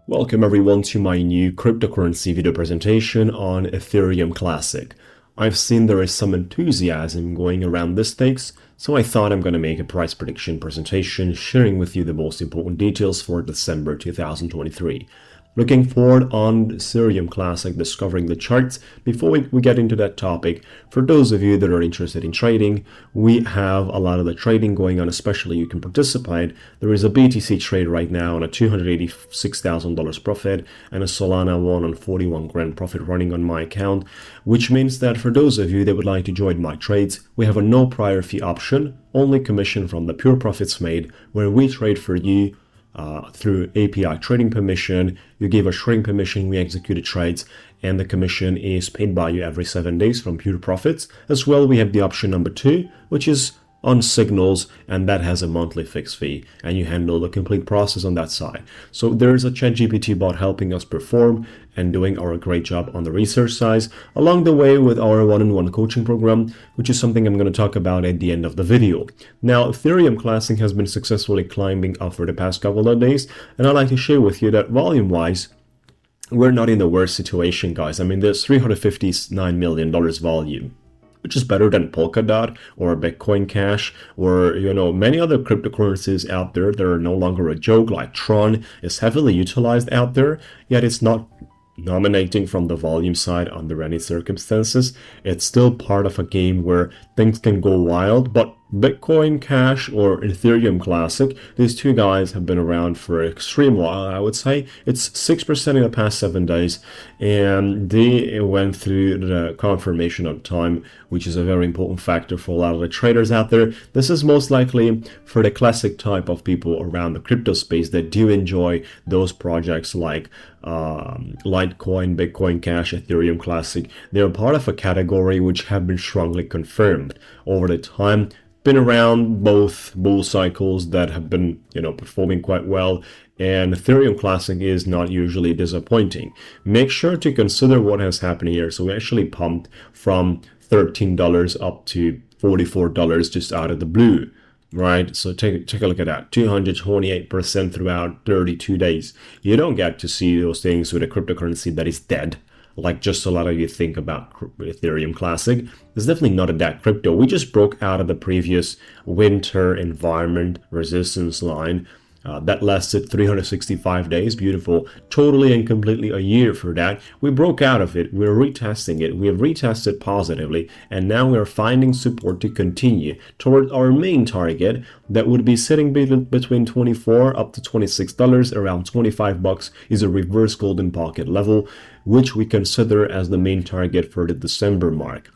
Welcome everyone to my new cryptocurrency video presentation on Ethereum Classic. I've seen there is some enthusiasm going around this stakes, so I thought I'm going to make a price prediction presentation sharing with you the most important details for December 2023. Looking forward on Ethereum Classic, discovering the charts. Before we get into that topic, for those of you that are interested in trading, we have a lot of the trading going on, especially you can participate. There is a BTC trade right now on a $286,000 profit and a Solana one on 41 grand profit running on my account, which means that for those of you that would like to join my trades, we have a no prior fee option, only commission from the pure profits made, where we trade for you through API trading permission. You give us trading permission, we execute the trades, and the commission is paid by you every 7 days from pure profits. As well, we have the option number 2, which is on signals, and that has a monthly fixed fee, and you handle the complete process on that side. So there's a ChatGPT bot helping us perform and doing our great job on the research side, along the way with our one-on-one coaching program, which is something I'm going to talk about at the end of the video. Now, Ethereum Classic has been successfully climbing up for the past couple of days, and I'd like to share with you that volume-wise, we're not in the worst situation, guys. I mean, there's $359 million volume, which is better than Polkadot or Bitcoin Cash or, many other cryptocurrencies out there that are no longer a joke, like Tron is heavily utilized out there, yet it's not dominating from the volume side under any circumstances. It's still part of a game where things can go wild, but Bitcoin Cash or Ethereum Classic, these two guys have been around for an extreme while. I would say it's 6% in the past 7 days, and they went through the confirmation of time, which is a very important factor for a lot of the traders out there. This is most likely for the classic type of people around the crypto space that do enjoy those projects like Litecoin, Bitcoin Cash, Ethereum Classic. They're part of a category which have been strongly confirmed over the time. Been around both bull cycles that have been, performing quite well, and Ethereum Classic is not usually disappointing. Make sure to consider what has happened here. So we actually pumped from $13 up to $44 just out of the blue, right? So take a look at that, 228% throughout 32 days. You don't get to see those things with a cryptocurrency that is dead, like just a lot of you think about Ethereum Classic. It's definitely not a dead crypto. We just broke out of the previous winter environment resistance line that lasted 365 days. Beautiful. Totally and completely a year for that. We broke out of it. We're retesting it. We have retested positively, and now we're finding support to continue toward our main target that would be sitting between $24 up to $26. Around $25 is a reverse golden pocket level, which we consider as the main target for the December mark.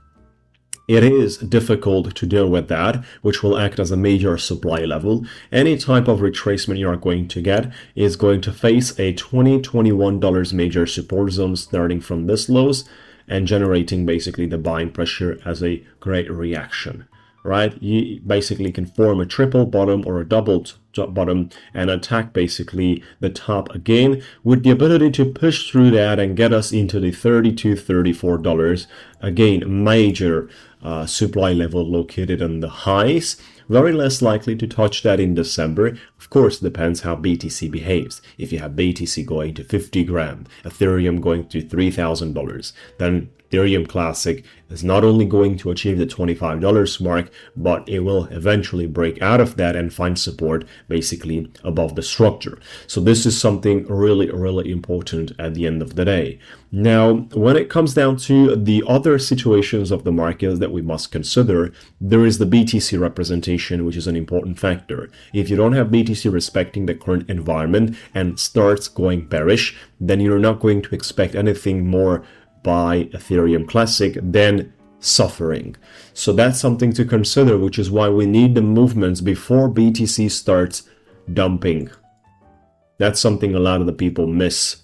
It is difficult to deal with that, which will act as a major supply level. Any type of retracement you are going to get is going to face a $20-21 major support zone starting from this lows and generating basically the buying pressure as a great reaction, right? You basically can form a triple bottom or a double bottom and attack basically the top again with the ability to push through that and get us into the $32-34. Again, major supply level located on the highs. Very less likely to touch that in December. Of course, depends how BTC behaves. If you have BTC going to 50 grand, Ethereum going to $3,000, then Ethereum Classic is not only going to achieve the $25 mark, but it will eventually break out of that and find support basically above the structure. So this is something really, really important at the end of the day. Now, when it comes down to the other situations of the market that we must consider, there is the BTC representation, which is an important factor. If you don't have BTC respecting the current environment and starts going bearish, then you're not going to expect anything more by Ethereum Classic than suffering. So that's something to consider, which is why we need the movements before BTC starts dumping. That's something a lot of the people miss.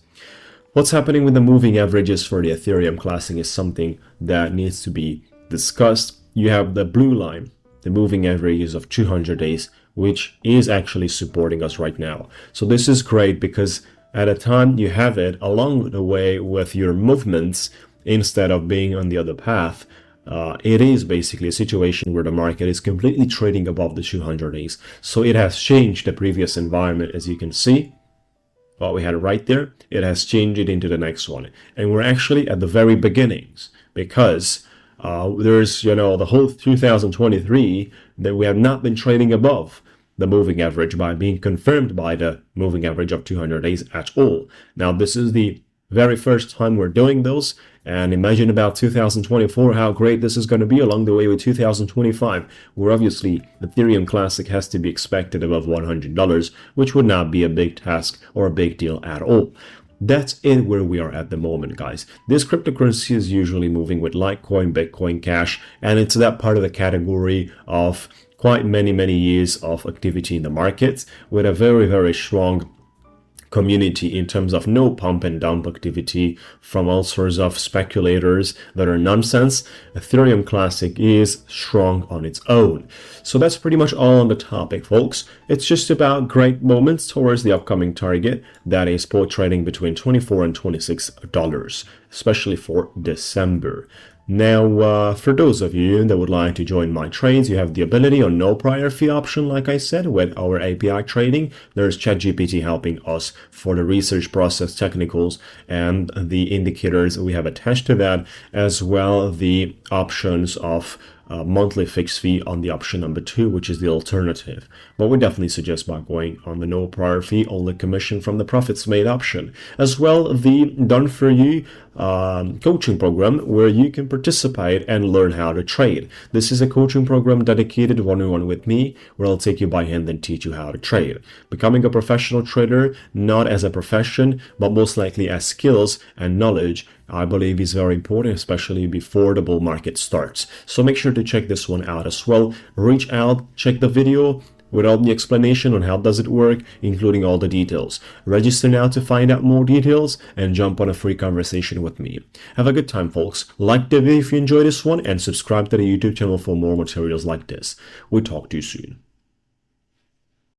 What's happening with the moving averages for the Ethereum Classic is something that needs to be discussed. You have the blue line, the moving averages of 200 days, which is actually supporting us right now. So this is great because at a time you have it along the way with your movements instead of being on the other path. It is basically a situation where the market is completely trading above the 200 days. So it has changed the previous environment, as you can see. what we had right there, it has changed it into the next one. And we're actually at the very beginnings, because there's, the whole 2023 that we have not been trading above the moving average by being confirmed by the moving average of 200 days at all. Now, this is the very first time we're doing those, and imagine about 2024 how great this is going to be along the way with 2025, where obviously Ethereum Classic has to be expected above $100, which would not be a big task or a big deal at all. That's it where we are at the moment, guys. This cryptocurrency is usually moving with Litecoin, Bitcoin Cash, and it's that part of the category of quite many years of activity in the markets with a very strong community in terms of no pump and dump activity from all sorts of speculators that are nonsense. Ethereum Classic is strong on its own. So that's pretty much all on the topic, folks. It's just about great moments towards the upcoming target, that is spot trading between $24 and $26, especially for December. Now, for those of you that would like to join my trades, you have the ability on no prior fee option, like I said, with our API trading. There's ChatGPT helping us for the research process technicals and the indicators we have attached to that, as well the options of monthly fixed fee on the option number 2, which is the alternative. But we definitely suggest by going on the no prior fee, only commission from the profits made option, as well the done for you coaching program where you can participate and learn how to trade. This is a coaching program dedicated one-on-one with me, where I'll take you by hand and teach you how to trade. Becoming a professional trader, not as a profession, but most likely as skills and knowledge, I believe is very important, especially before the bull market starts. So make sure to check this one out as well. Reach out, check the video with all the explanation on how does it work, including all the details. Register now to find out more details and jump on a free conversation with me. Have a good time, folks. Like the video if you enjoyed this one, and subscribe to the YouTube channel for more materials like this. We'll talk to you soon.